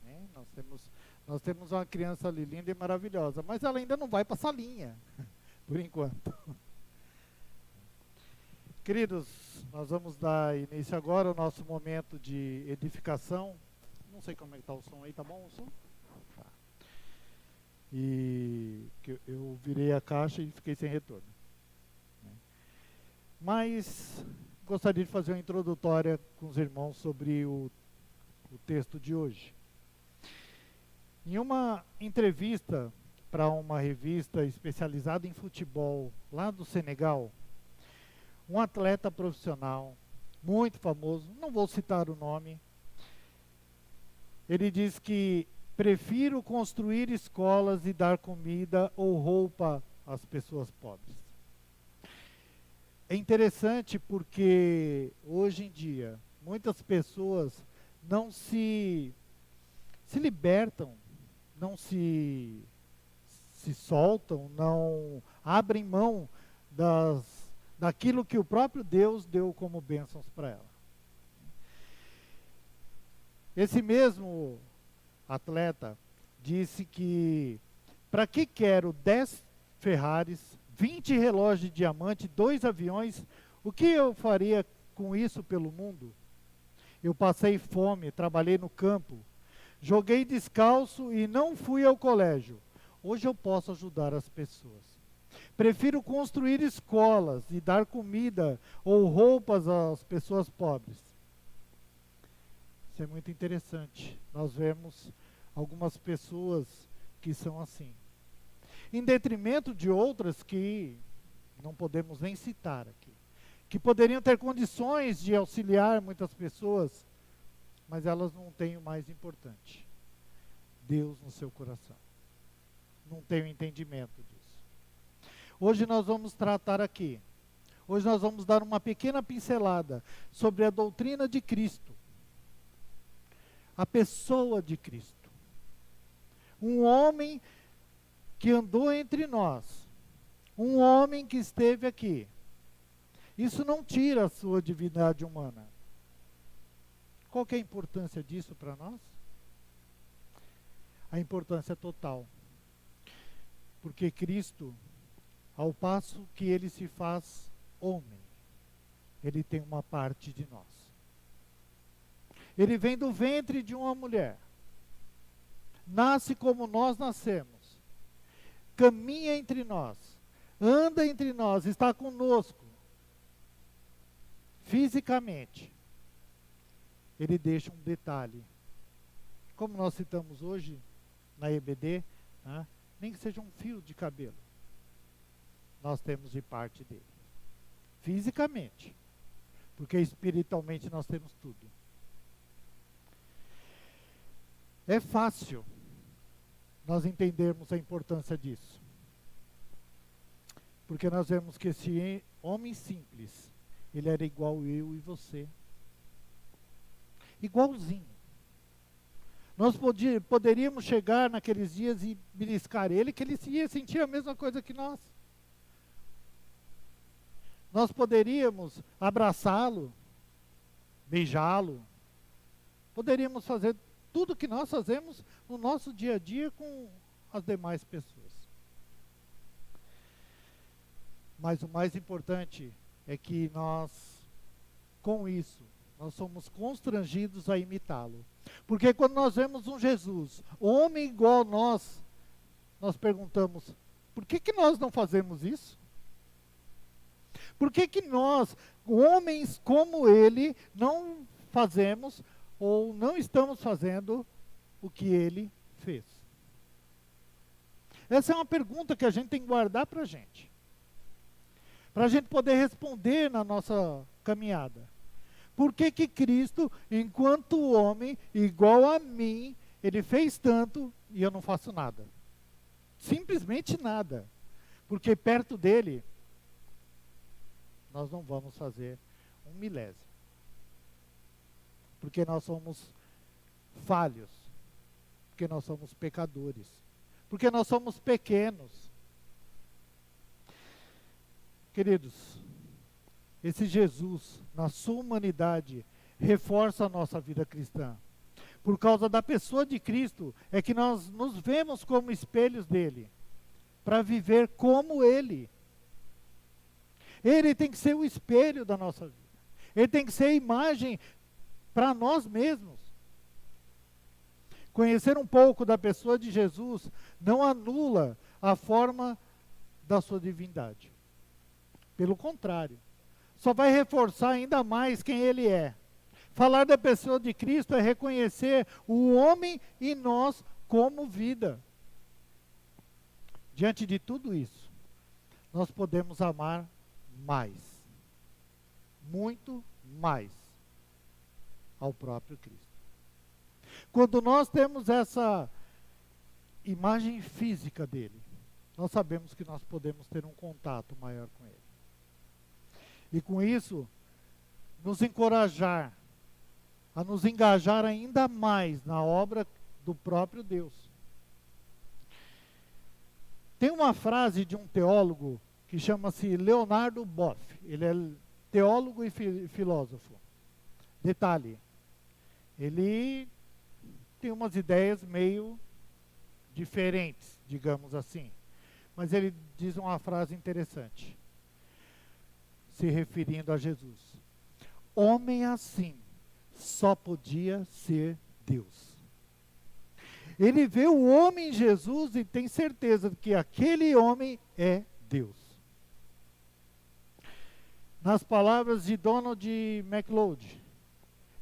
né? Nós temos uma criança ali linda e maravilhosa, mas ela ainda não vai para a salinha, por enquanto. Queridos, nós vamos dar início agora ao nosso momento de edificação. Não sei como é que está o som aí, tá bom o som? Tá. E que eu virei a caixa e fiquei sem retorno, né? Mas gostaria de fazer uma introdutória com os irmãos sobre o texto de hoje. Em uma entrevista para uma revista especializada em futebol lá do Senegal, um atleta profissional muito famoso, não vou citar o nome, ele diz que prefiro construir escolas e dar comida ou roupa às pessoas pobres. É interessante porque hoje em dia muitas pessoas não se libertam, não se soltam, não abrem mão daquilo que o próprio Deus deu como bênçãos para ela. Esse mesmo atleta disse que para que quero 10 Ferraris, 20 relógios de diamante, 2 aviões, o que eu faria com isso pelo mundo? Eu passei fome, trabalhei no campo, joguei descalço e não fui ao colégio. Hoje eu posso ajudar as pessoas. Prefiro construir escolas e dar comida ou roupas às pessoas pobres. Isso é muito interessante. Nós vemos algumas pessoas que são assim. Em detrimento de outras que não podemos nem citar aqui, que poderiam ter condições de auxiliar muitas pessoas, mas elas não têm o mais importante: Deus no seu coração. Não têm o entendimento disso. Hoje nós vamos tratar aqui, hoje nós vamos dar uma pequena pincelada sobre a doutrina de Cristo, a pessoa de Cristo. Um homem que andou entre nós, um homem que esteve aqui. Isso não tira a sua divindade humana. Qual que é a importância disso para nós? A importância total. Porque Cristo, ao passo que ele se faz homem, ele tem uma parte de nós. Ele vem do ventre de uma mulher, nasce como nós nascemos, caminha entre nós, anda entre nós, está conosco, fisicamente. Ele deixa um detalhe, como nós citamos hoje na EBD, né? Nem que seja um fio de cabelo, nós temos de parte dele, fisicamente, porque espiritualmente nós temos tudo. É fácil nós entendermos a importância disso, porque nós vemos que esse homem simples, ele era igual eu e você, igualzinho. Nós poderíamos chegar naqueles dias e beliscar ele, que ele ia sentir a mesma coisa que nós. Nós poderíamos abraçá-lo, beijá-lo, poderíamos fazer tudo que nós fazemos no nosso dia a dia com as demais pessoas. Mas o mais importante é que nós, com isso, nós somos constrangidos a imitá-lo. Porque quando nós vemos um Jesus, homem igual a nós perguntamos, por que nós não fazemos isso? Por que nós, homens como ele, não fazemos ou não estamos fazendo o que ele fez? Essa é uma pergunta que a gente tem que guardar para a gente poder responder na nossa caminhada. Por que Cristo, enquanto homem, igual a mim, ele fez tanto e eu não faço nada? Simplesmente nada. Porque perto dele, nós não vamos fazer um milésimo. Porque nós somos falhos. Porque nós somos pecadores. Porque nós somos pequenos. Queridos, esse Jesus, na sua humanidade, reforça a nossa vida cristã. por causa da pessoa de Cristo, é que nós nos vemos como espelhos dele, para viver como ele. Ele tem que ser o espelho da nossa vida. Ele tem que ser a imagem para nós mesmos. Conhecer um pouco da pessoa de Jesus não anula a forma da sua divindade. Pelo contrário, só vai reforçar ainda mais quem ele é. Falar da pessoa de Cristo é reconhecer o homem e nós como vida. Diante de tudo isso, nós podemos amar mais, muito mais, ao próprio Cristo. Quando nós temos essa imagem física dele, nós sabemos que nós podemos ter um contato maior com ele. E com isso, nos encorajar a nos engajar ainda mais na obra do próprio Deus. Tem uma frase de um teólogo que chama-se Leonardo Boff. Ele é teólogo e filósofo. Detalhe, ele tem umas ideias meio diferentes, digamos assim. Mas ele diz uma frase interessante, se referindo a Jesus. Homem assim só podia ser Deus. Ele vê o homem em Jesus e tem certeza de que aquele homem é Deus. Nas palavras de Donald MacLeod,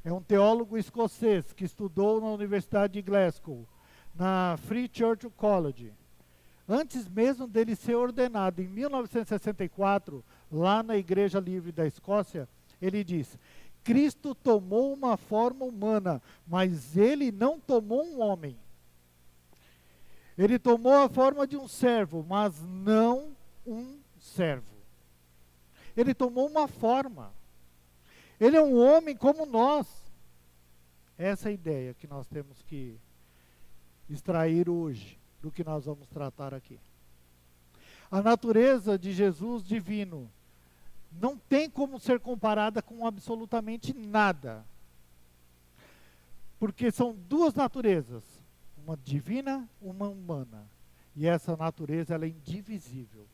é um teólogo escocês que estudou na Universidade de Glasgow, na Free Church College. Antes mesmo dele ser ordenado, em 1964, lá na Igreja Livre da Escócia, ele diz: Cristo tomou uma forma humana, mas ele não tomou um homem. Ele tomou a forma de um servo, mas não um servo. Ele tomou uma forma. Ele é um homem como nós. Essa é a ideia que nós temos que extrair hoje do que nós vamos tratar aqui. A natureza de Jesus divino não tem como ser comparada com absolutamente nada. Porque são duas naturezas, uma divina, uma humana. E essa natureza ela é indivisível.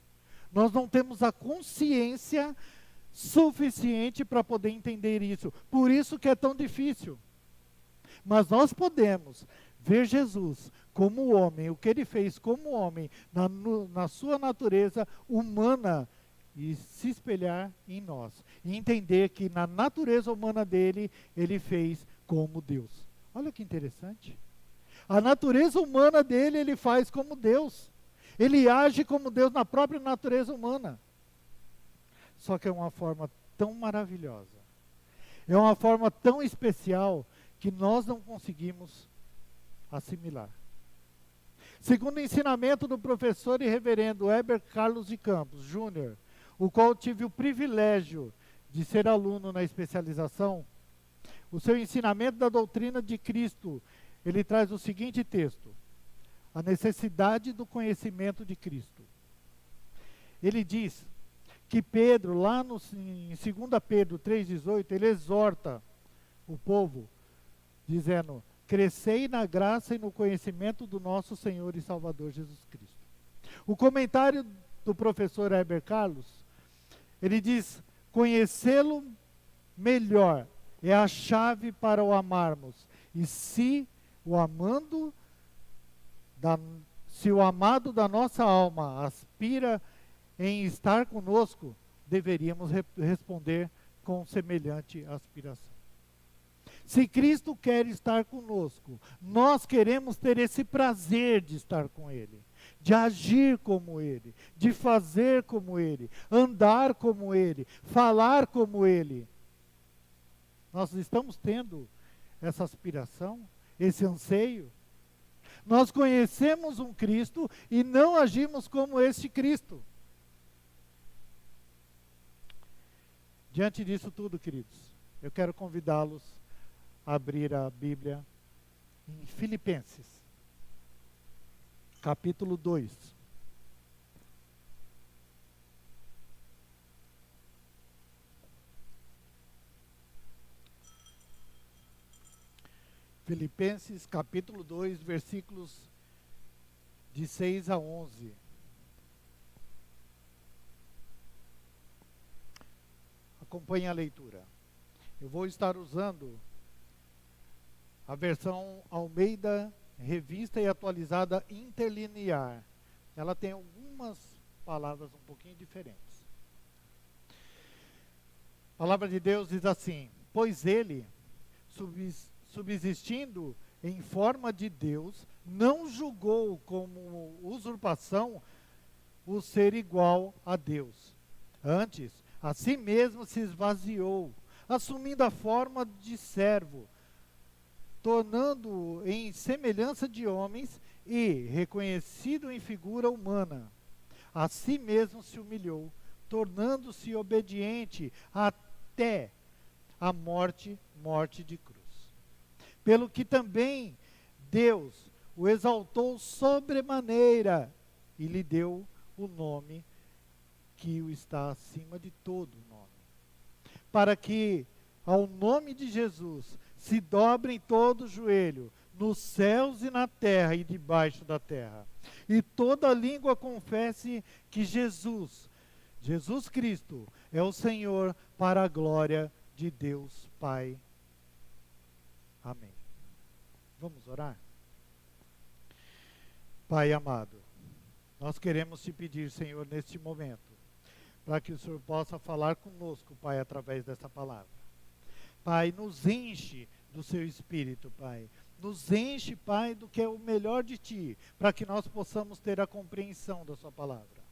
Nós não temos a consciência suficiente para poder entender isso. Por isso que é tão difícil. Mas nós podemos ver Jesus como homem, o que ele fez como homem, na sua natureza humana, e se espelhar em nós. E entender que na natureza humana dele, ele fez como Deus. Olha que interessante. A natureza humana dele, ele faz como Deus. Ele age como Deus na própria natureza humana. Só que é uma forma tão maravilhosa. É uma forma tão especial que nós não conseguimos assimilar. Segundo o ensinamento do professor e reverendo Heber Carlos de Campos, Júnior, o qual tive o privilégio de ser aluno na especialização, o seu ensinamento da doutrina de Cristo, ele traz o seguinte texto: a necessidade do conhecimento de Cristo. Ele diz que Pedro, lá em 2 Pedro 3,18, ele exorta o povo, dizendo: crescei na graça e no conhecimento do nosso Senhor e Salvador Jesus Cristo. O comentário do professor Heber Carlos, ele diz: conhecê-lo melhor é a chave para o amarmos. E se o amado da nossa alma aspira em estar conosco, deveríamos responder com semelhante aspiração. Se Cristo quer estar conosco, nós queremos ter esse prazer de estar com Ele, de agir como Ele, de fazer como Ele, andar como Ele, falar como Ele. Nós estamos tendo essa aspiração, esse anseio. Nós conhecemos um Cristo e não agimos como este Cristo. Diante disso tudo, queridos, eu quero convidá-los a abrir a Bíblia em Filipenses, capítulo 2. Filipenses capítulo 2, versículos de 6 a 11. Acompanhe a leitura. Eu vou estar usando a versão Almeida, revista e atualizada interlinear. Ela tem algumas palavras um pouquinho diferentes. A palavra de Deus diz assim: pois ele, subsistindo em forma de Deus, não julgou como usurpação o ser igual a Deus. Antes, a si mesmo se esvaziou, assumindo a forma de servo, tornando-o em semelhança de homens e, reconhecido em figura humana, a si mesmo se humilhou, tornando-se obediente até a morte de cruz. Pelo que também Deus o exaltou sobremaneira e lhe deu o nome que o está acima de todo nome, para que ao nome de Jesus se dobrem todo o joelho, nos céus e na terra e debaixo da terra, e toda língua confesse que Jesus Cristo é o Senhor, para a glória de Deus Pai. Amém. Vamos orar? Pai amado, nós queremos te pedir, Senhor, neste momento, para que o Senhor possa falar conosco, Pai, através dessa palavra. Pai, nos enche do seu Espírito, Pai. Nos enche, Pai, do que é o melhor de Ti, para que nós possamos ter a compreensão da sua palavra.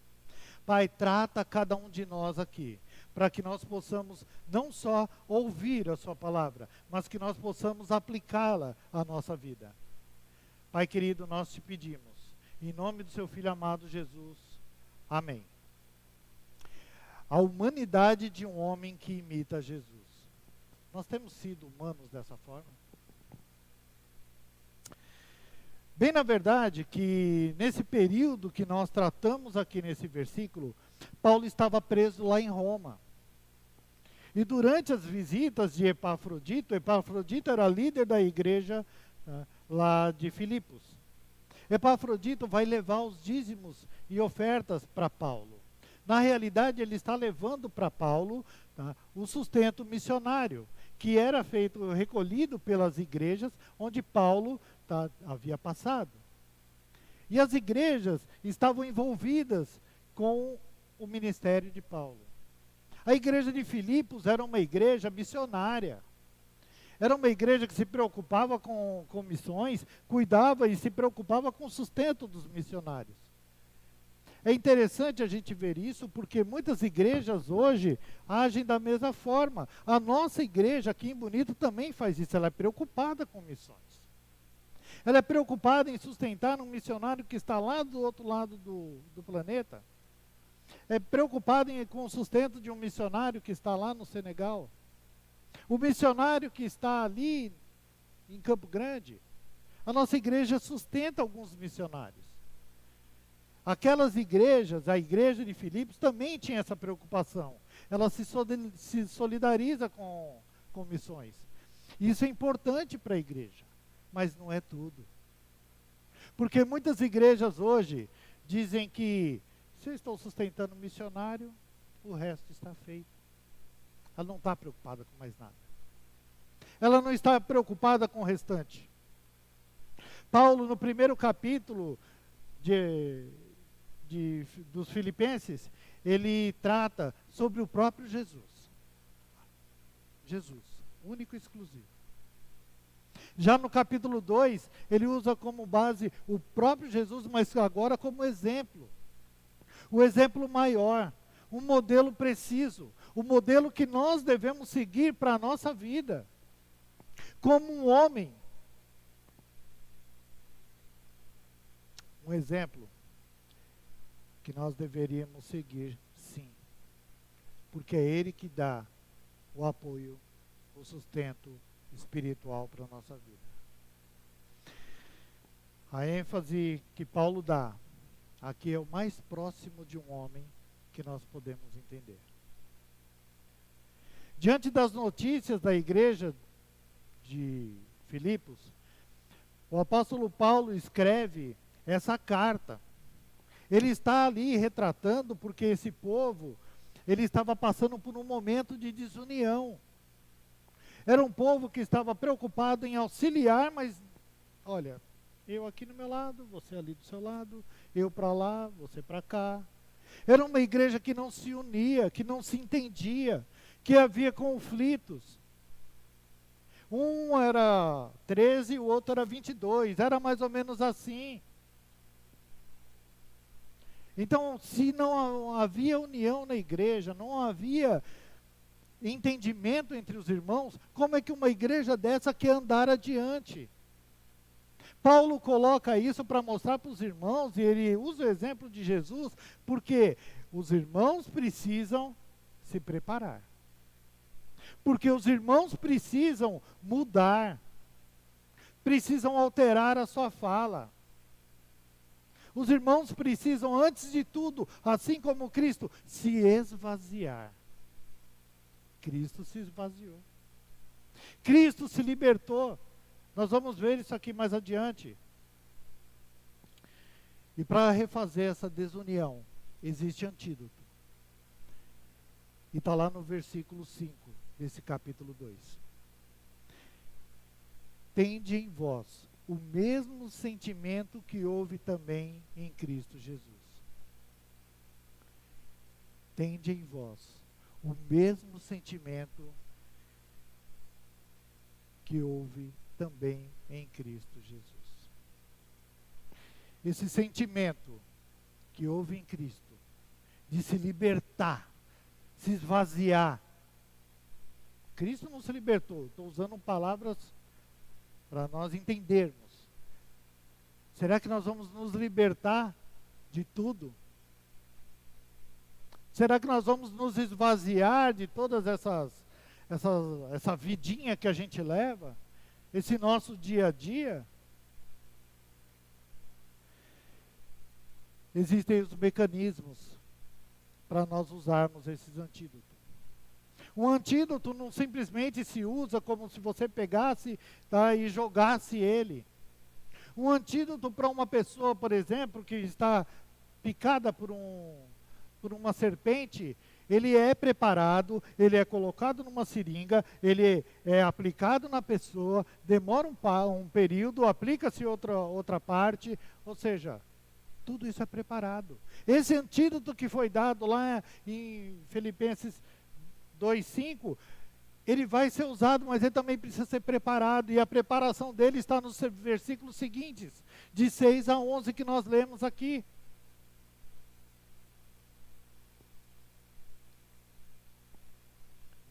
Pai, trata cada um de nós aqui, para que nós possamos não só ouvir a sua palavra, mas que nós possamos aplicá-la à nossa vida. Pai querido, nós te pedimos, em nome do seu Filho amado Jesus. Amém. A humanidade de um homem que imita Jesus. Nós temos sido humanos dessa forma? Bem, na verdade, que nesse período que nós tratamos aqui nesse versículo, Paulo estava preso lá em Roma. E durante as visitas de Epafrodito era líder da igreja lá de Filipos. Epafrodito vai levar os dízimos e ofertas para Paulo. Na realidade, ele está levando para Paulo o sustento missionário, que era recolhido pelas igrejas onde Paulo havia passado. E as igrejas estavam envolvidas com o ministério de Paulo. A igreja de Filipos era uma igreja missionária. Era uma igreja que se preocupava com missões, cuidava e se preocupava com o sustento dos missionários. É interessante a gente ver isso, porque muitas igrejas hoje agem da mesma forma. A nossa igreja aqui em Bonito também faz isso, ela é preocupada com missões. Ela é preocupada em sustentar um missionário que está lá do outro lado do planeta. É preocupada com o sustento de um missionário que está lá no Senegal. O missionário que está ali em Campo Grande. A nossa igreja sustenta alguns missionários. Aquelas igrejas, a igreja de Filipos também tinha essa preocupação. Ela se solidariza com missões. Isso é importante para a igreja, mas não é tudo. Porque muitas igrejas hoje dizem que se eu estou sustentando um missionário, o resto está feito. Ela não está preocupada com mais nada. Ela não está preocupada com o restante. Paulo, no primeiro capítulo dos Filipenses, ele trata sobre o próprio Jesus. Jesus, único e exclusivo. Já no capítulo 2, ele usa como base o próprio Jesus, mas agora como exemplo. O exemplo maior, um modelo preciso, o modelo que nós devemos seguir para a nossa vida. Como um homem. Um exemplo que nós deveríamos seguir, sim. Porque é Ele que dá o apoio, o sustento espiritual para a nossa vida. A ênfase que Paulo dá aqui é o mais próximo de um homem que nós podemos entender. Diante das notícias da igreja de Filipos, O apóstolo Paulo escreve essa carta. Ele está ali retratando porque esse povo, ele estava passando por um momento de desunião. Era um povo que estava preocupado em auxiliar, mas, olha, eu aqui no meu lado, você ali do seu lado, eu para lá, você para cá. Era uma igreja que não se unia, que não se entendia, que havia conflitos. Um era 13 e o outro era 22, era mais ou menos assim. Então, se não havia união na igreja, não havia entendimento entre os irmãos, como é que uma igreja dessa quer andar adiante? Paulo coloca isso para mostrar para os irmãos, e ele usa o exemplo de Jesus, porque os irmãos precisam se preparar. Porque os irmãos precisam mudar, precisam alterar a sua fala. Os irmãos precisam, antes de tudo, assim como Cristo, se esvaziar. Cristo se esvaziou. Cristo se libertou. Nós vamos ver isso aqui mais adiante. E para refazer essa desunião, existe antídoto. E está lá no versículo 5 desse capítulo 2. Tende em vós o mesmo sentimento que houve também em Cristo Jesus. Tende em vós o mesmo sentimento que houve também em Cristo Jesus. Esse sentimento que houve em Cristo, de se libertar, se esvaziar. Cristo não se libertou, estou usando palavras para nós entendermos. Será que nós vamos nos libertar de tudo? Será que nós vamos nos esvaziar de todas essa vidinha que a gente leva? Esse nosso dia a dia? Existem os mecanismos para nós usarmos esses antídotos. Um antídoto não simplesmente se usa como se você pegasse, tá, e jogasse ele. Um antídoto para uma pessoa, por exemplo, que está picada por uma serpente, ele é preparado, ele é colocado numa seringa, ele é aplicado na pessoa, demora um período, aplica-se outra parte, ou seja, tudo isso é preparado. Esse antídoto que foi dado lá em Filipenses 2:5, ele vai ser usado, mas ele também precisa ser preparado, e a preparação dele está nos versículos seguintes, de 6 a 11 que nós lemos aqui.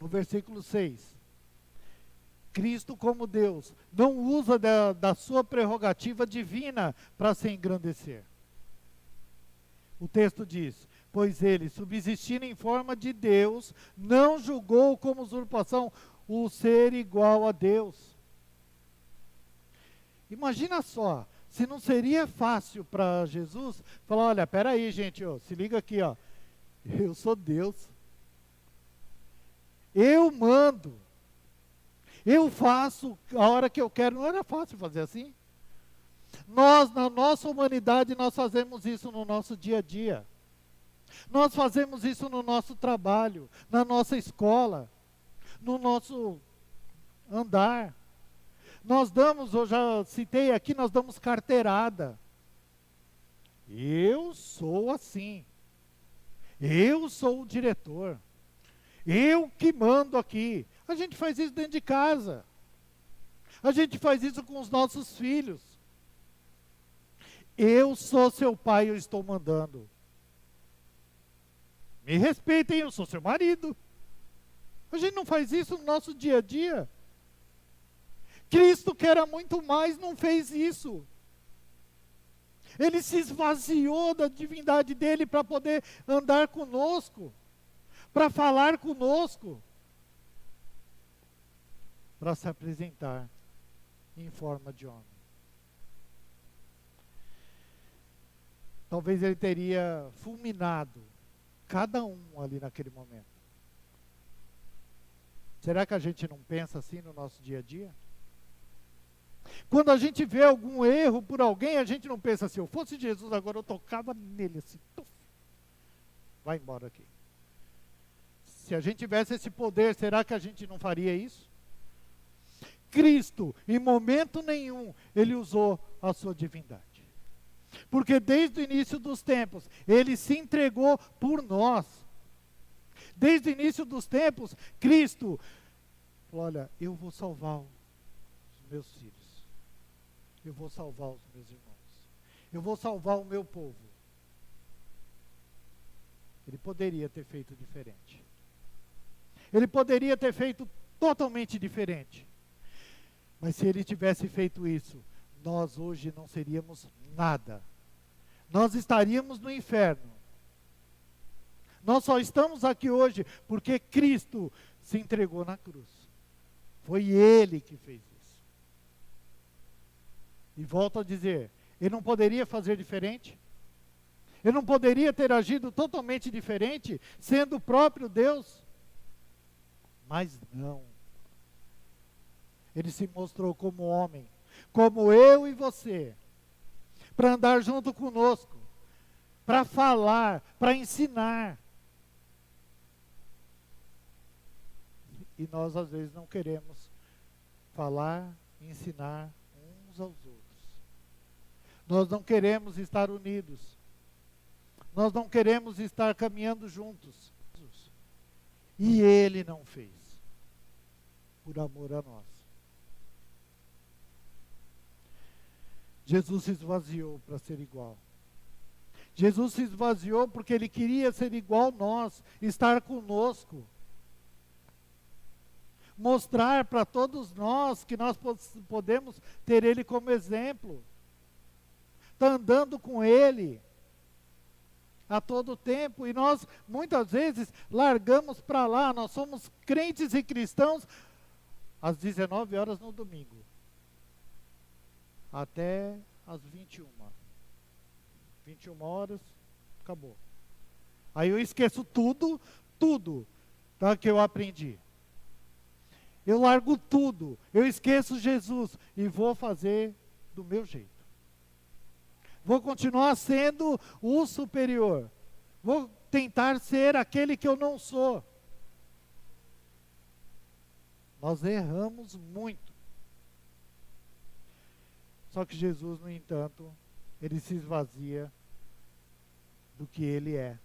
No versículo 6, Cristo como Deus não usa da sua prerrogativa divina para se engrandecer. O texto diz: pois ele, subsistindo em forma de Deus, não julgou como usurpação o ser igual a Deus. Imagina só, se não seria fácil para Jesus falar: olha, peraí gente, ó, se liga aqui, ó, eu sou Deus, eu mando, eu faço a hora que eu quero. Não era fácil fazer assim? Nós, na nossa humanidade, nós fazemos isso no nosso dia a dia. Nós fazemos isso no nosso trabalho, na nossa escola, no nosso andar. Nós damos, eu já citei aqui, nós damos carteirada. Eu sou assim. Eu sou o diretor. Eu que mando aqui. A gente faz isso dentro de casa. A gente faz isso com os nossos filhos. Eu sou seu pai, eu estou mandando. Me respeitem, eu sou seu marido. A gente não faz isso no nosso dia a dia. Cristo, que era muito mais, não fez isso. Ele se esvaziou da divindade dele para poder andar conosco, para falar conosco, para se apresentar em forma de homem. Talvez ele teria fulminado cada um ali naquele momento. Será que a gente não pensa assim no nosso dia a dia? Quando a gente vê algum erro por alguém, a gente não pensa assim, se eu fosse Jesus agora eu tocava nele assim, tuf, vai embora aqui. Se a gente tivesse esse poder, será que a gente não faria isso? Cristo, em momento nenhum, ele usou a sua divindade. Porque desde o início dos tempos, ele se entregou por nós. Desde o início dos tempos, Cristo falou, olha, eu vou salvar os meus filhos. Eu vou salvar os meus irmãos. Eu vou salvar o meu povo. Ele poderia ter feito diferente. Ele poderia ter feito totalmente diferente. Mas se ele tivesse feito isso, nós hoje não seríamos nada. Nós estaríamos no inferno. Nós só estamos aqui hoje porque Cristo se entregou na cruz. Foi Ele que fez isso. E volto a dizer, Ele não poderia fazer diferente? Ele não poderia ter agido totalmente diferente, sendo o próprio Deus? Mas não. Ele se mostrou como homem, como eu e você, para andar junto conosco, para falar, para ensinar. E nós às vezes não queremos falar e ensinar uns aos outros. Nós não queremos estar unidos. Nós não queremos estar caminhando juntos. E Ele não fez, por amor a nós. Jesus se esvaziou para ser igual. Jesus se esvaziou porque Ele queria ser igual a nós, estar conosco. Mostrar para todos nós que nós podemos ter Ele como exemplo. Está andando com Ele a todo tempo. E nós, muitas vezes, largamos para lá. Nós somos crentes e cristãos às 19 horas no domingo. Até às 21. 21 horas, acabou. Aí eu esqueço tudo, tá, que eu aprendi. Eu largo tudo, eu esqueço Jesus e vou fazer do meu jeito. Vou continuar sendo o superior. Vou tentar ser aquele que eu não sou. Nós erramos muito. Só que Jesus, no entanto, ele se esvazia do que ele é.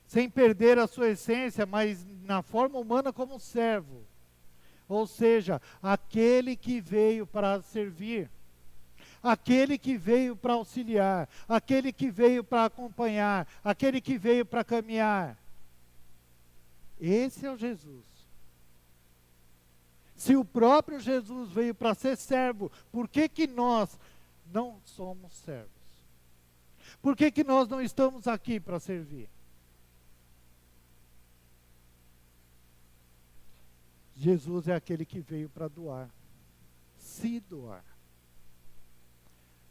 Sem perder a sua essência, mas na forma humana como servo. Ou seja, aquele que veio para servir. Aquele que veio para auxiliar. Aquele que veio para acompanhar. Aquele que veio para caminhar. Esse é o Jesus. Se o próprio Jesus veio para ser servo, por que que nós não somos servos? Por que que nós não estamos aqui para servir? Jesus é aquele que veio para doar, se doar.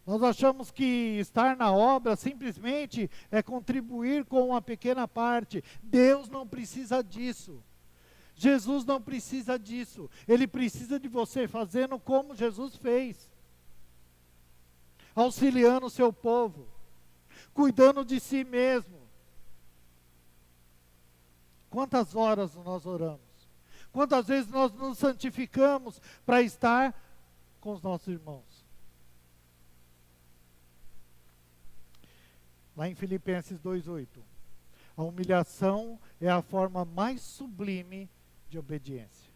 Nós achamos que estar na obra simplesmente é contribuir com uma pequena parte. Deus não precisa disso. Jesus não precisa disso. Ele precisa de você fazendo como Jesus fez. Auxiliando o seu povo. Cuidando de si mesmo. Quantas horas nós oramos? Quantas vezes nós nos santificamos para estar com os nossos irmãos? Lá em Filipenses 2:8. A humilhação é a forma mais sublime de obediência.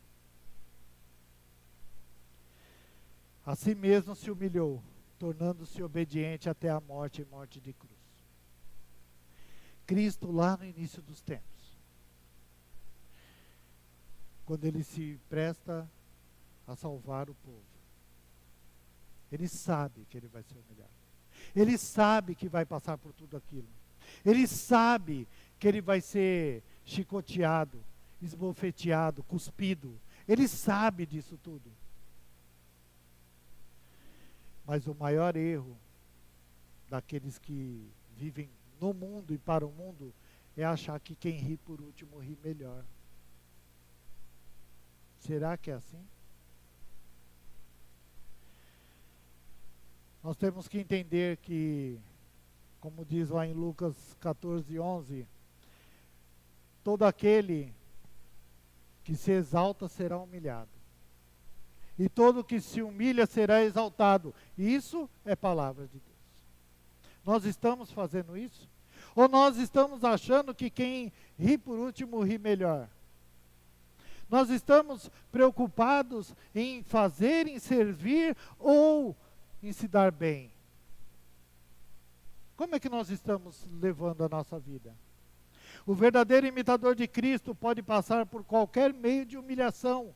A si mesmo se humilhou, tornando-se obediente até a morte e morte de cruz. Cristo lá no início dos tempos, quando ele se presta a salvar o povo, ele sabe que ele vai ser humilhado. Ele sabe que vai passar por tudo aquilo. Ele sabe que ele vai ser chicoteado, esbofeteado, cuspido. Ele sabe disso tudo. Mas o maior erro daqueles que vivem no mundo e para o mundo é achar que quem ri por último ri melhor. Será que é assim? Nós temos que entender que, como diz lá em Lucas 14:11, todo aquele que se exalta será humilhado, e todo que se humilha será exaltado. Isso é palavra de Deus. Nós estamos fazendo isso? Ou nós estamos achando que quem ri por último ri melhor? Nós estamos preocupados em fazer, em servir ou em se dar bem? Como é que nós estamos levando a nossa vida? O verdadeiro imitador de Cristo pode passar por qualquer meio de humilhação,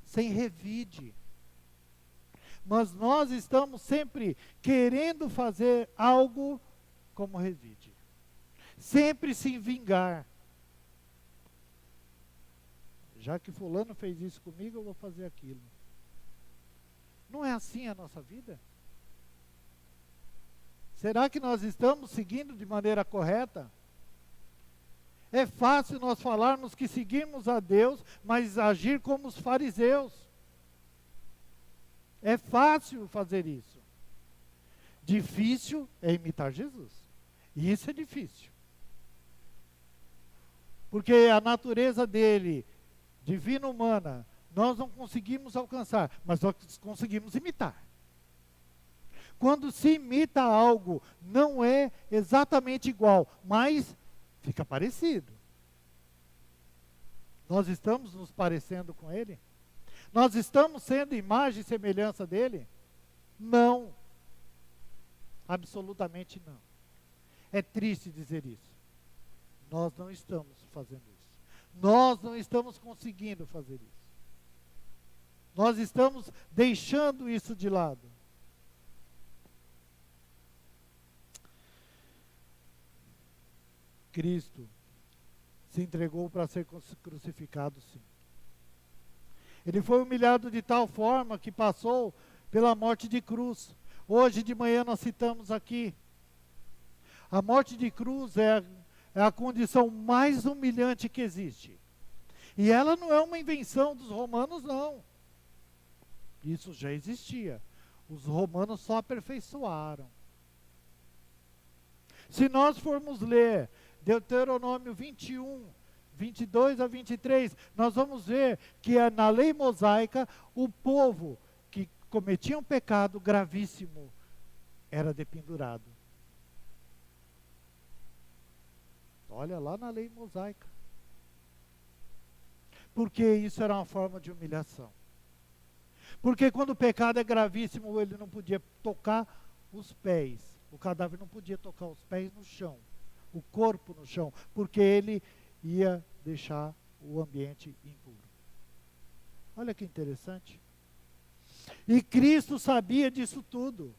sem revide. Mas nós estamos sempre querendo fazer algo como revide. Sempre se vingar. Já que fulano fez isso comigo, eu vou fazer aquilo. Não é assim a nossa vida? Será que nós estamos seguindo de maneira correta? É fácil nós falarmos que seguimos a Deus, mas agir como os fariseus. É fácil fazer isso. Difícil é imitar Jesus. E isso é difícil. Porque a natureza dele, divina humana, nós não conseguimos alcançar, mas nós conseguimos imitar. Quando se imita algo, não é exatamente igual, mas fica parecido. Nós estamos nos parecendo com ele? Nós estamos sendo imagem e semelhança dele? Não. Absolutamente não. É triste dizer isso. Nós não estamos fazendo isso. Nós não estamos conseguindo fazer isso. Nós estamos deixando isso de lado. Cristo se entregou para ser crucificado, sim. Ele foi humilhado de tal forma que passou pela morte de cruz. Hoje de manhã nós citamos aqui. A morte de cruz é a condição mais humilhante que existe. E ela não é uma invenção dos romanos, não. Isso já existia. Os romanos só aperfeiçoaram. Se nós formos ler Deuteronômio 21, 22 a 23, nós vamos ver que na lei mosaica, o povo que cometia um pecado gravíssimo era dependurado. Olha lá na lei mosaica. Porque isso era uma forma de humilhação. Porque quando o pecado é gravíssimo, ele não podia tocar os pés. O cadáver não podia tocar os pés no chão, o corpo no chão, porque ele ia deixar o ambiente impuro. Olha que interessante. E Cristo sabia disso tudo,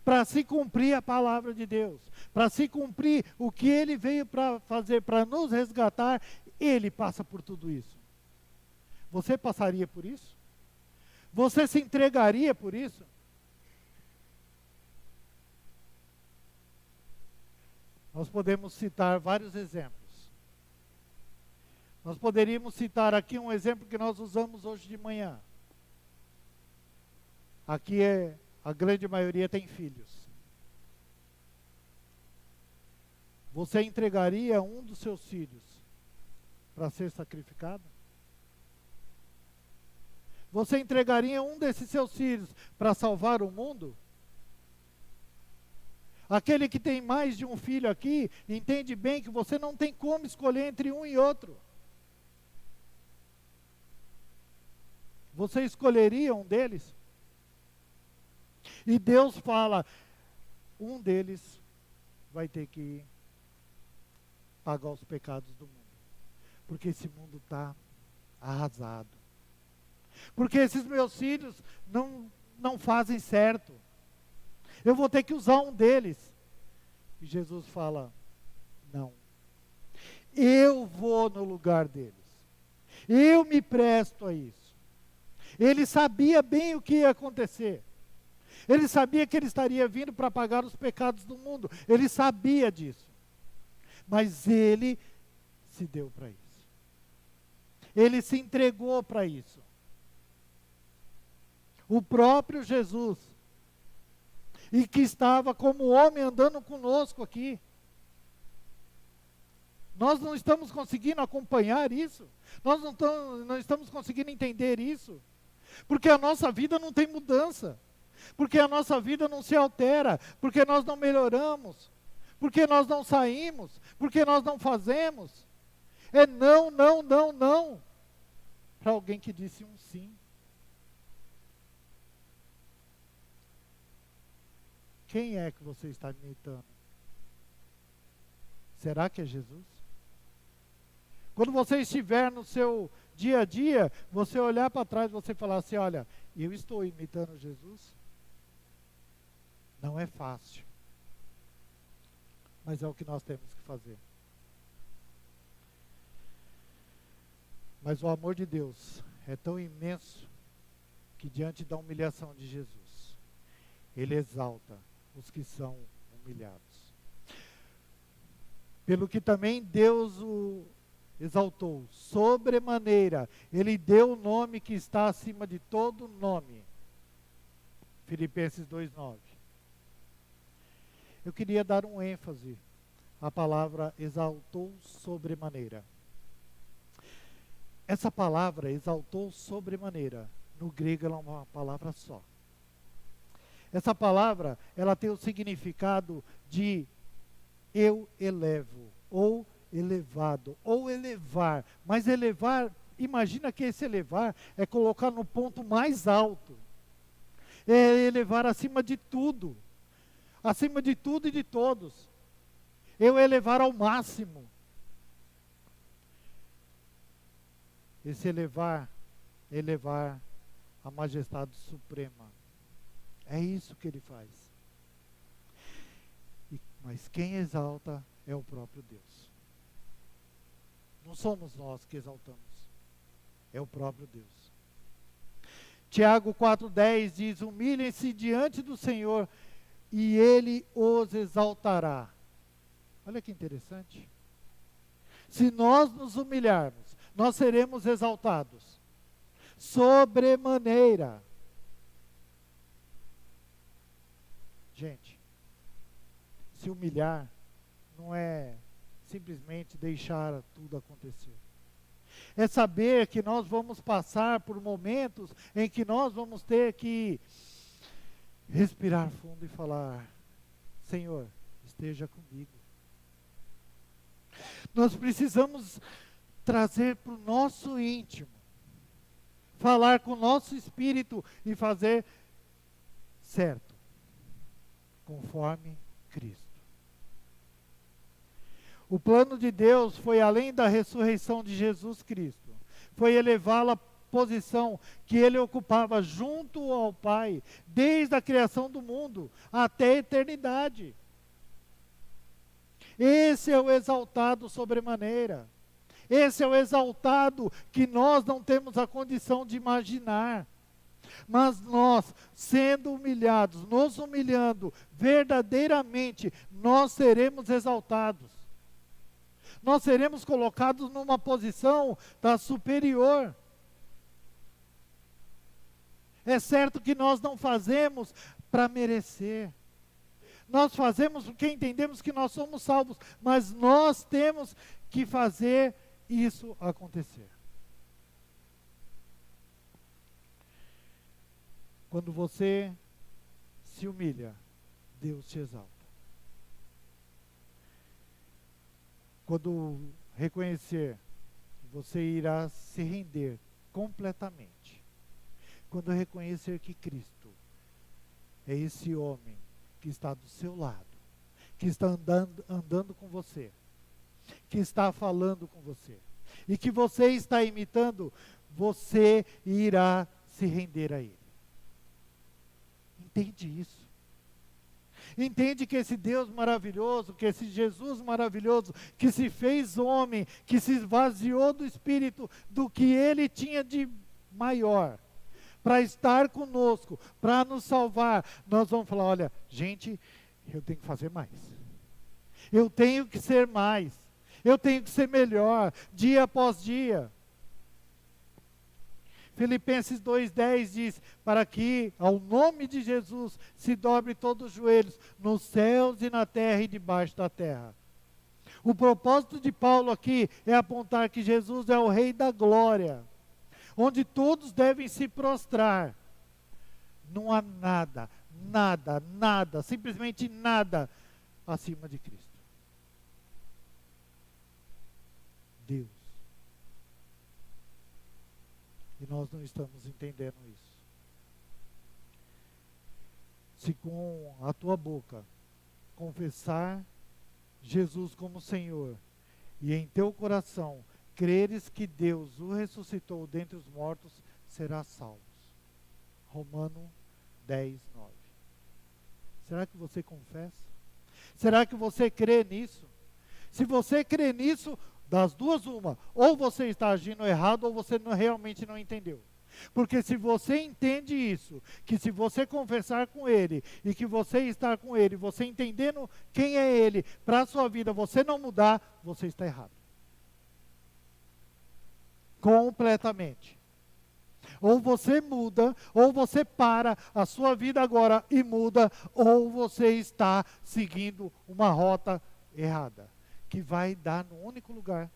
para se cumprir a palavra de Deus, para se cumprir o que ele veio para fazer, para nos resgatar, ele passa por tudo isso. Você passaria por isso? Você se entregaria por isso? Nós podemos citar vários exemplos. Nós poderíamos citar aqui um exemplo que nós usamos hoje de manhã. Aqui a grande maioria tem filhos. Você entregaria um dos seus filhos para ser sacrificado? Você entregaria um desses seus filhos para salvar o mundo? Aquele que tem mais de um filho aqui, entende bem que você não tem como escolher entre um e outro. Você escolheria um deles? E Deus fala, um deles vai ter que pagar os pecados do mundo. Porque esse mundo está arrasado. Porque esses meus filhos não fazem certo. Eu vou ter que usar um deles. E Jesus fala, não. Eu vou no lugar deles. Eu me presto a isso. Ele sabia bem o que ia acontecer. Ele sabia que ele estaria vindo para pagar os pecados do mundo. Ele sabia disso. Mas ele se deu para isso. Ele se entregou para isso. O próprio Jesus. e que estava como homem andando conosco aqui. Nós não estamos conseguindo acompanhar isso. Nós não estamos conseguindo entender isso. Porque a nossa vida não tem mudança. Porque a nossa vida não se altera. Porque nós não melhoramos. Porque nós não saímos. Porque nós não fazemos. É não, não, não, não. Para alguém que disse um sim. Quem é que você está imitando? Será que é Jesus? Quando você estiver no seu dia a dia, você olhar para trás e você falar assim, olha, eu estou imitando Jesus? Não é fácil. Mas é o que nós temos que fazer. Mas o amor de Deus é tão imenso que diante da humilhação de Jesus, Ele exalta os que são humilhados. Pelo que também Deus o exaltou sobremaneira, Ele deu o nome que está acima de todo nome. Filipenses 2:9. Eu queria dar um ênfase à palavra exaltou sobremaneira. Essa palavra exaltou sobremaneira, no grego ela é uma palavra só. Essa palavra, ela tem o significado de eu elevo, ou elevado, ou elevar. Mas elevar, imagina que esse elevar é colocar no ponto mais alto. É elevar acima de tudo. Acima de tudo e de todos. Eu elevar ao máximo. Esse elevar, elevar a majestade suprema. É isso que ele faz. Mas quem exalta é o próprio Deus. Não somos nós que exaltamos. É o próprio Deus. Tiago 4:10 diz, humilhem-se diante do Senhor e Ele os exaltará. Olha que interessante. Se nós nos humilharmos, nós seremos exaltados. Sobremaneira. Gente, se humilhar não é simplesmente deixar tudo acontecer. É saber que nós vamos passar por momentos em que nós vamos ter que respirar fundo e falar, Senhor, esteja comigo. Nós precisamos trazer para o nosso íntimo, falar com o nosso espírito e fazer certo, conforme Cristo. O plano de Deus foi além da ressurreição de Jesus Cristo. Foi elevá-lo à posição que ele ocupava junto ao Pai, desde a criação do mundo até a eternidade. Esse é o exaltado sobremaneira. Esse é o exaltado que nós não temos a condição de imaginar. Mas nós, sendo humilhados, nos humilhando verdadeiramente, nós seremos exaltados. Nós seremos colocados numa posição da superior. É certo que nós não fazemos para merecer. Nós fazemos porque entendemos que nós somos salvos, mas nós temos que fazer isso acontecer. Quando você se humilha, Deus te exalta. Quando reconhecer, você irá se render completamente. Quando reconhecer que Cristo é esse homem que está do seu lado, que está andando com você, que está falando com você, e que você está imitando, você irá se render a Ele. Entende isso? Entende que esse Deus maravilhoso, que esse Jesus maravilhoso, que se fez homem, que se esvaziou do Espírito, do que Ele tinha de maior, para estar conosco, para nos salvar, nós vamos falar, olha, gente, eu tenho que fazer mais. Eu tenho que ser mais. Eu tenho que ser melhor, dia após dia. Filipenses 2,10 diz, para que ao nome de Jesus se dobre todos os joelhos, nos céus e na terra e debaixo da terra. O propósito de Paulo aqui é apontar que Jesus é o Rei da glória, onde todos devem se prostrar. Não há nada, nada, nada, simplesmente nada acima de Cristo. Deus. E nós não estamos entendendo isso. Se com a tua boca confessar Jesus como Senhor, e em teu coração creres que Deus o ressuscitou dentre os mortos, serás salvo. Romano 10, 9. Será que você confessa? Será que você crê nisso? Se você crê nisso, das duas uma, ou você está agindo errado, ou você realmente não entendeu. Porque se você entende isso, que se você confessar com Ele, e que você está com Ele, você entendendo quem é Ele, para a sua vida, você não mudar, você está errado. Completamente. Ou você muda, ou você para a sua vida agora e muda, ou você está seguindo uma rota errada, que vai dar no único lugar,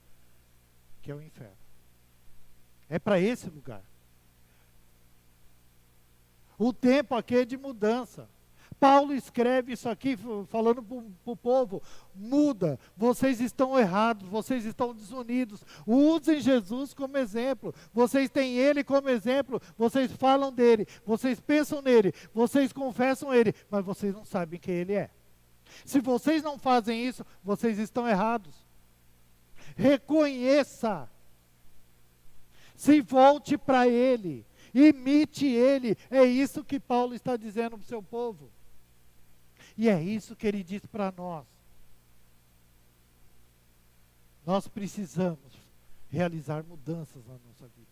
que é o inferno. É para esse lugar. O tempo aqui é de mudança. Paulo escreve isso aqui falando para o povo, muda, vocês estão errados, vocês estão desunidos, usem Jesus como exemplo, vocês têm Ele como exemplo, vocês falam dele, vocês pensam nele, vocês confessam Ele, mas vocês não sabem quem Ele é. Se vocês não fazem isso, vocês estão errados. Reconheça, se volte para Ele, imite Ele, é isso que Paulo está dizendo para o seu povo. E é isso que ele diz para nós. Nós precisamos realizar mudanças na nossa vida.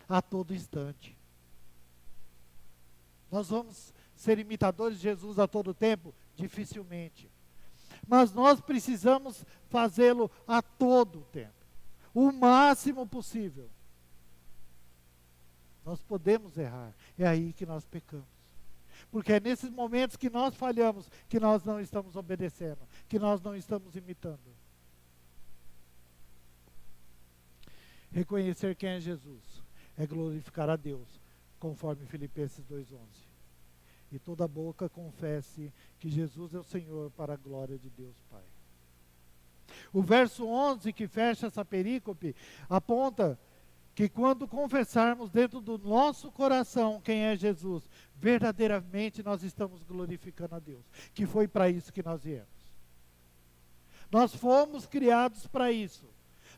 A todo instante. Nós vamos ser imitadores de Jesus a todo tempo? Dificilmente. Mas nós precisamos fazê-lo a todo tempo. O máximo possível. Nós podemos errar. É aí que nós pecamos. Porque é nesses momentos que nós falhamos, que nós não estamos obedecendo, que nós não estamos imitando. Reconhecer quem é Jesus é glorificar a Deus, conforme Filipenses 2,11. E toda boca confesse que Jesus é o Senhor para a glória de Deus Pai. O verso 11 que fecha essa perícope aponta que quando confessarmos dentro do nosso coração quem é Jesus, verdadeiramente nós estamos glorificando a Deus, que foi para isso que nós viemos. Nós fomos criados para isso.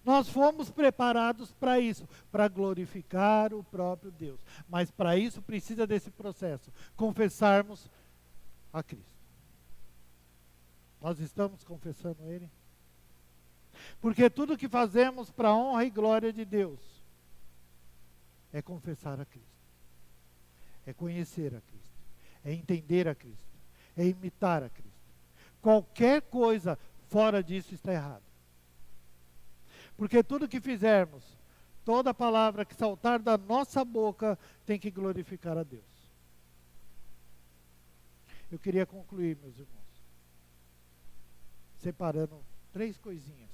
Nós fomos preparados para isso, para glorificar o próprio Deus. Mas para isso precisa desse processo, confessarmos a Cristo. Nós estamos confessando Ele? Porque tudo que fazemos para a honra e glória de Deus é confessar a Cristo, é conhecer a Cristo, é entender a Cristo, é imitar a Cristo. Qualquer coisa fora disso está errado. Porque tudo que fizermos, toda palavra que saltar da nossa boca tem que glorificar a Deus. Eu queria concluir, meus irmãos, separando 3 coisinhas,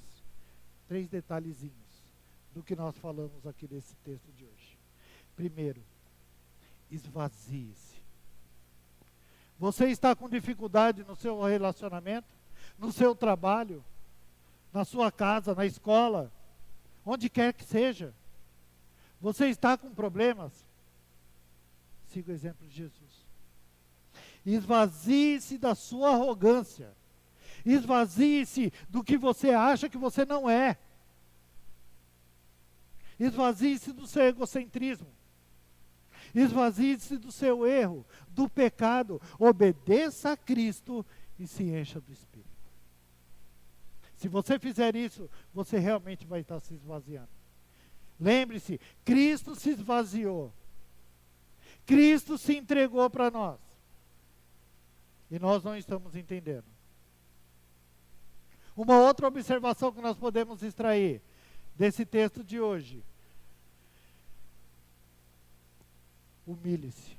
3 detalhezinhos do que nós falamos aqui nesse texto de hoje. Primeiro, esvazie-se. Você está com dificuldade no seu relacionamento, no seu trabalho, na sua casa, na escola, onde quer que seja. Você está com problemas? Siga o exemplo de Jesus. Esvazie-se da sua arrogância. Esvazie-se do que você acha que você não é. Esvazie-se do seu egocentrismo. Esvazie-se do seu erro, do pecado. Obedeça a Cristo e se encha do Espírito. Se você fizer isso, você realmente vai estar se esvaziando. Lembre-se, Cristo se esvaziou. Cristo se entregou para nós. E nós não estamos entendendo. Uma outra observação que nós podemos extrair desse texto de hoje humilhe-se.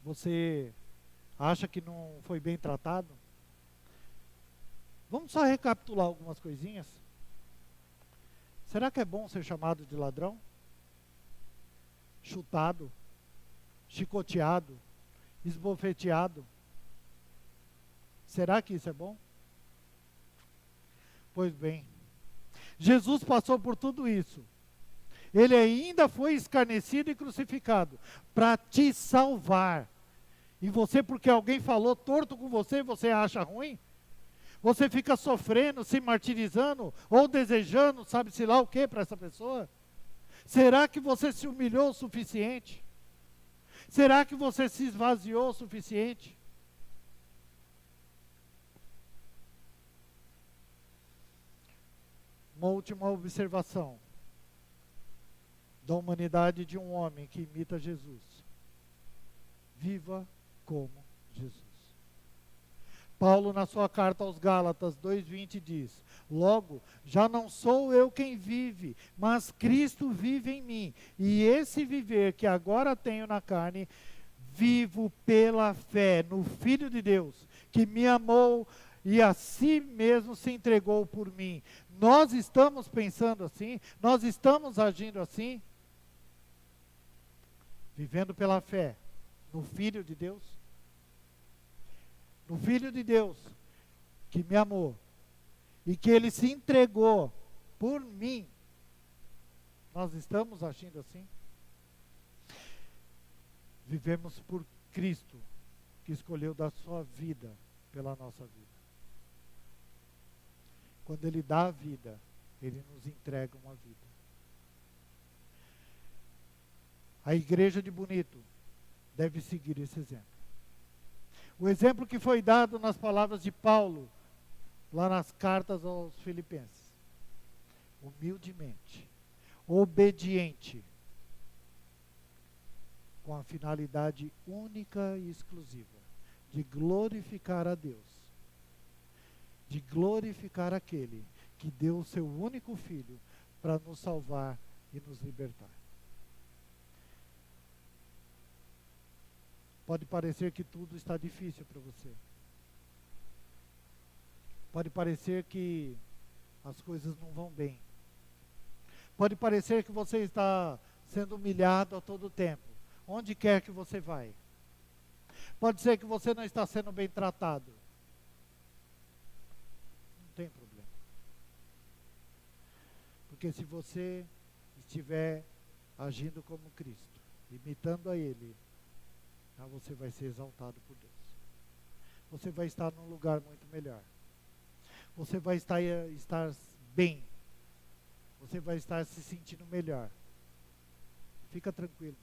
Você acha que não foi bem tratado? Vamos só recapitular algumas coisinhas. Será que é bom ser chamado de ladrão? Chutado, chicoteado, esbofeteado? Será que isso é bom? Pois bem, Jesus passou por tudo isso. Ele ainda foi escarnecido e crucificado para te salvar. E você, porque alguém falou torto com você, você acha ruim? Você fica sofrendo, se martirizando ou desejando, sabe-se lá o que para essa pessoa? Será que você se humilhou o suficiente? Será que você se esvaziou o suficiente? Uma última observação da humanidade de um homem que imita Jesus. Viva como Jesus. Paulo, na sua carta aos Gálatas 2:20 diz: logo, já não sou eu quem vive, mas Cristo vive em mim. E esse viver que agora tenho na carne, vivo pela fé no Filho de Deus, que me amou e a si mesmo se entregou por mim. Nós estamos pensando assim? Nós estamos agindo assim? Vivendo pela fé no Filho de Deus? No Filho de Deus, que me amou e que Ele se entregou por mim. Nós estamos agindo assim? Vivemos por Cristo, que escolheu dar sua vida pela nossa vida. Quando Ele dá a vida, Ele nos entrega uma vida. A igreja de Bonito deve seguir esse exemplo. O exemplo que foi dado nas palavras de Paulo, lá nas cartas aos Filipenses. Humildemente, obediente, com a finalidade única e exclusiva de glorificar a Deus, de glorificar aquele que deu o seu único filho para nos salvar e nos libertar. Pode parecer que tudo está difícil para você. Pode parecer que as coisas não vão bem. Pode parecer que você está sendo humilhado a todo tempo, onde quer que você vai. Pode ser que você não está sendo bem tratado. Não tem problema. Porque se você estiver agindo como Cristo, imitando a Ele, você vai ser exaltado por Deus. Você vai estar num lugar muito melhor. Você vai estar bem. Você vai estar se sentindo melhor. Fica tranquilo.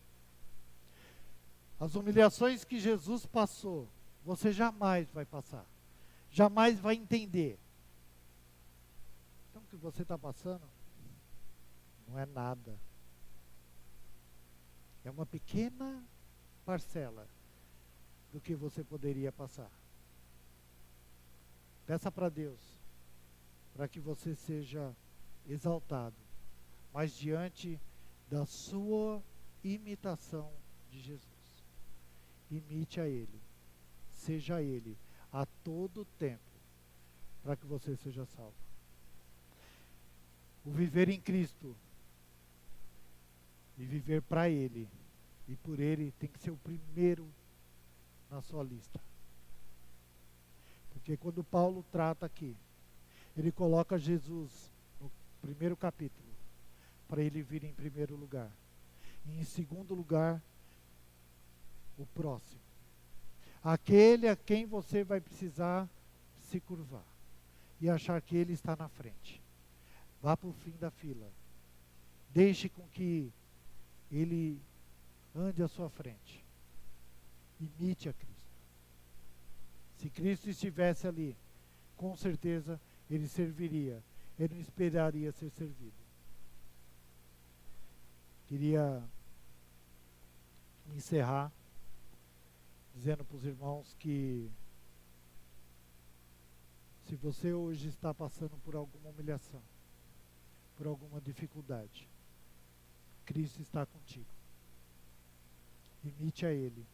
As humilhações que Jesus passou, você jamais vai passar. Jamais vai entender. Então o que você está passando não é nada. É uma pequena parcela do que você poderia passar. Peça para Deus, para que você seja exaltado, mas diante da sua imitação de Jesus. Imite a Ele, seja Ele a todo tempo, para que você seja salvo. O viver em Cristo e viver para Ele e por Ele tem que ser o primeiro na sua lista. Porque quando Paulo trata aqui, ele coloca Jesus no primeiro capítulo, para ele vir em primeiro lugar. E em segundo lugar, o próximo. Aquele a quem você vai precisar se curvar e achar que ele está na frente. Vá para o fim da fila. Deixe com que ele ande à sua frente. Imite a Cristo. Se Cristo estivesse ali, com certeza ele serviria. Ele não esperaria ser servido. Queria encerrar dizendo para os irmãos que se você hoje está passando por alguma humilhação, por alguma dificuldade, Cristo está contigo. imite a Ele.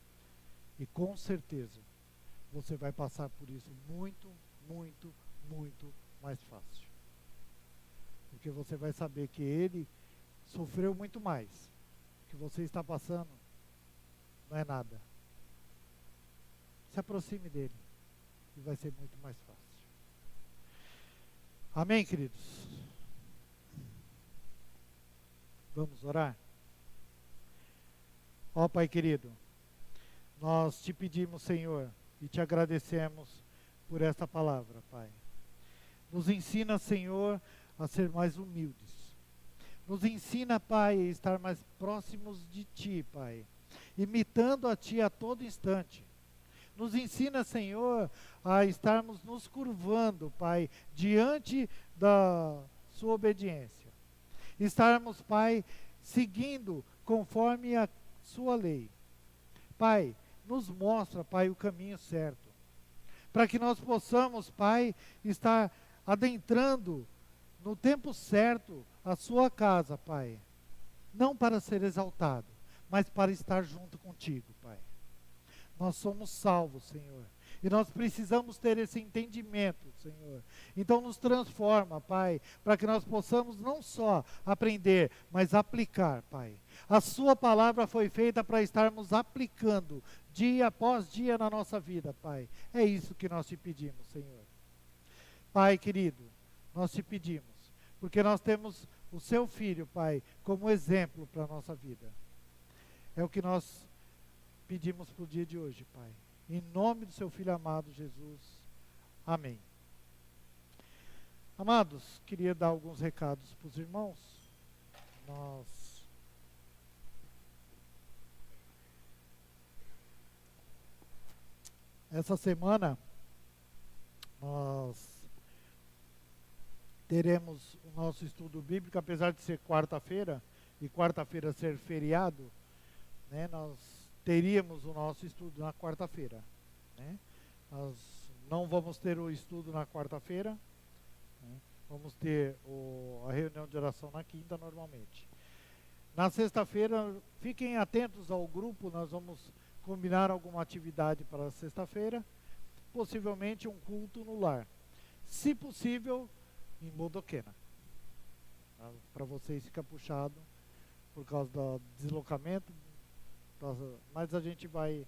E com certeza você vai passar por isso muito, muito, muito mais fácil. Porque você vai saber que Ele sofreu muito mais. O que você está passando não é nada. Se aproxime dele e vai ser muito mais fácil. Amém, queridos? Vamos orar? Ó Pai querido, nós te pedimos, Senhor, e te agradecemos por esta palavra, Pai. Nos ensina, Senhor, a ser mais humildes. Nos ensina, Pai, a estar mais próximos de Ti, Pai, imitando a Ti a todo instante. Nos ensina, Senhor, a estarmos nos curvando, Pai, diante da Sua obediência. Estarmos, Pai, seguindo conforme a Sua lei. Pai, nos mostra, Pai, o caminho certo, para que nós possamos, Pai, estar adentrando no tempo certo a Sua casa, Pai. Não para ser exaltado, mas para estar junto contigo, Pai. Nós somos salvos, Senhor, e nós precisamos ter esse entendimento, Senhor. Então nos transforma, Pai, para que nós possamos não só aprender, mas aplicar, Pai. A Sua palavra foi feita para estarmos aplicando dia após dia na nossa vida, Pai. É isso que nós te pedimos, Senhor. Pai querido, nós te pedimos, porque nós temos o Seu Filho, Pai, como exemplo para a nossa vida. É o que nós pedimos para o dia de hoje, Pai. Em nome do Seu Filho amado, Jesus. Amém. Amados, queria dar alguns recados para os irmãos. Essa semana, nós teremos o nosso estudo bíblico, apesar de ser quarta-feira, e quarta-feira ser feriado, né, nós teríamos o nosso estudo na quarta-feira. Né? Nós não vamos ter o estudo na quarta-feira, né? Vamos ter a reunião de oração na quinta, normalmente. Na sexta-feira, fiquem atentos ao grupo, nós vamos combinar alguma atividade para sexta-feira, possivelmente um culto no lar. Se possível, em Bodoquena. Tá? Para vocês fica puxado por causa do deslocamento, mas a gente vai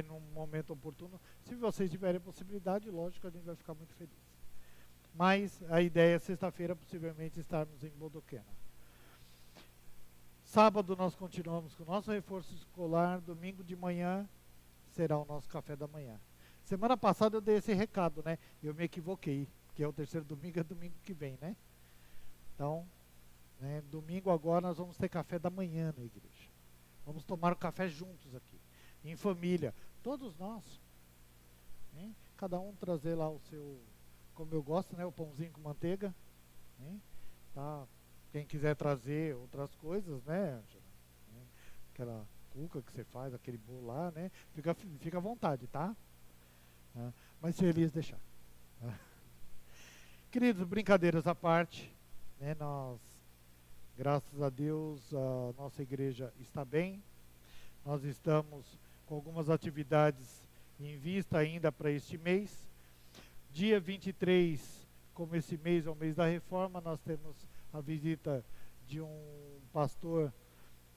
num momento oportuno. Se vocês tiverem possibilidade, lógico, a gente vai ficar muito feliz. Mas a ideia é sexta-feira, possivelmente, estarmos em Bodoquena. Sábado nós continuamos com o nosso reforço escolar, domingo de manhã será o nosso café da manhã. Semana passada eu dei esse recado, né? Eu me equivoquei, que é o terceiro domingo, é domingo que vem, né? Então, né, domingo agora nós vamos ter café da manhã na igreja. Vamos tomar o café juntos aqui, em família, todos nós. Né? Cada um trazer lá o seu, como eu gosto, né? O pãozinho com manteiga. Né? Tá? Quem quiser trazer outras coisas, né? Aquela cuca que você faz, aquele bolo lá, né? Fica à vontade, tá? Mas se Elias deixar. Queridos, brincadeiras à parte, né? Nós, graças a Deus, a nossa igreja está bem. Nós estamos com algumas atividades em vista ainda para este mês. Dia 23, como esse mês é o mês da reforma, nós temos a visita de um pastor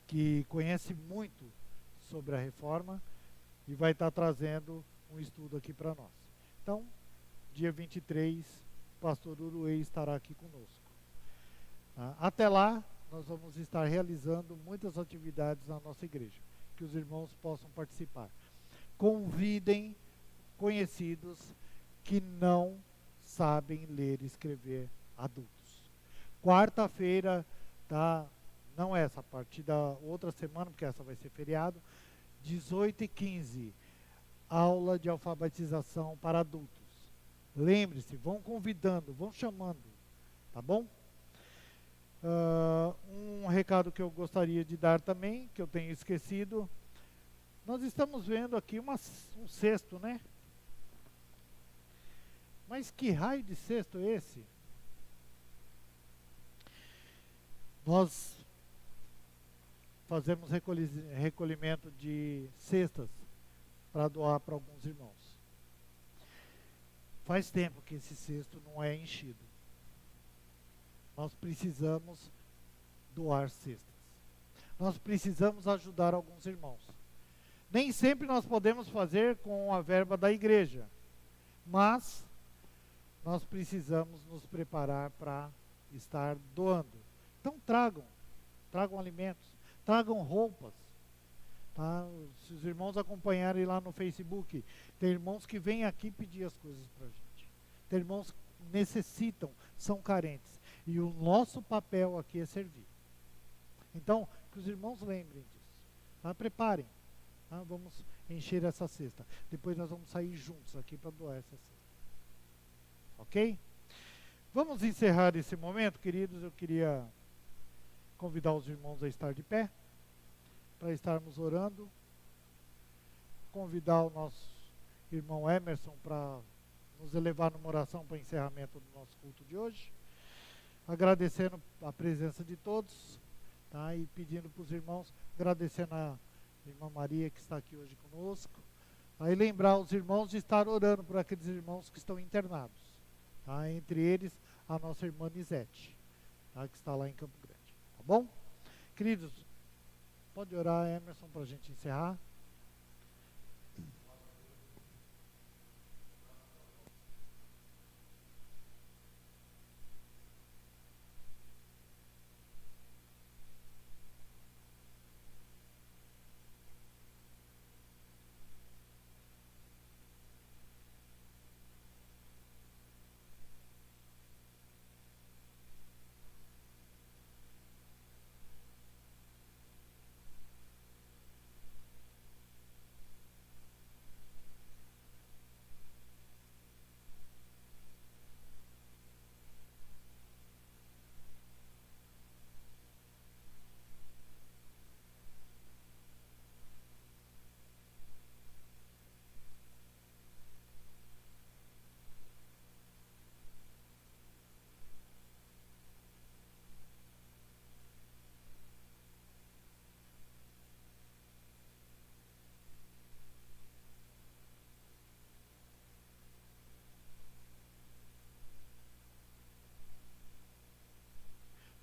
que conhece muito sobre a reforma e vai estar trazendo um estudo aqui para nós. Então, dia 23, o pastor Uruei estará aqui conosco. Até lá, nós vamos estar realizando muitas atividades na nossa igreja, que os irmãos possam participar. Convidem conhecidos que não sabem ler e escrever, adultos. Quarta-feira, tá? Não essa, a partir da outra semana, porque essa vai ser feriado, 18h15, aula de alfabetização para adultos. Lembre-se, vão convidando, vão chamando, tá bom? Um recado que eu gostaria de dar também, que eu tenho esquecido, nós estamos vendo aqui um cesto, né? Mas que raio de cesto é esse? Nós fazemos recolhimento de cestas para doar para alguns irmãos. Faz tempo que esse cesto não é enchido. Nós precisamos doar cestas. Nós precisamos ajudar alguns irmãos. Nem sempre nós podemos fazer com a verba da igreja, mas nós precisamos nos preparar para estar doando. Então tragam alimentos, tragam roupas. Tá? Se os irmãos acompanharem lá no Facebook, tem irmãos que vêm aqui pedir as coisas para a gente. Tem irmãos que necessitam, são carentes. E o nosso papel aqui é servir. Então, que os irmãos lembrem disso. Tá? Preparem. Tá? Vamos encher essa cesta. Depois nós vamos sair juntos aqui para doar essa cesta. Ok? Vamos encerrar esse momento, queridos. Eu queria convidar os irmãos a estar de pé, para estarmos orando. Convidar o nosso irmão Emerson para nos elevar numa oração para o encerramento do nosso culto de hoje. Agradecendo a presença de todos, tá? E pedindo para os irmãos, agradecendo a irmã Maria que está aqui hoje conosco. Aí lembrar os irmãos de estar orando por aqueles irmãos que estão internados. Tá? Entre eles, a nossa irmã Nisete, tá? Que está lá em Campo Grande. Tá bom? Queridos, pode orar, Emerson, para a gente encerrar.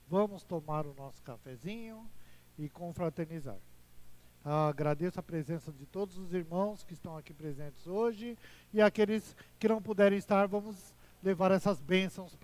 Vamos tomar o nosso cafezinho e confraternizar. Agradeço a presença de todos os irmãos que estão aqui presentes hoje e aqueles que não puderem estar, vamos levar essas bênçãos para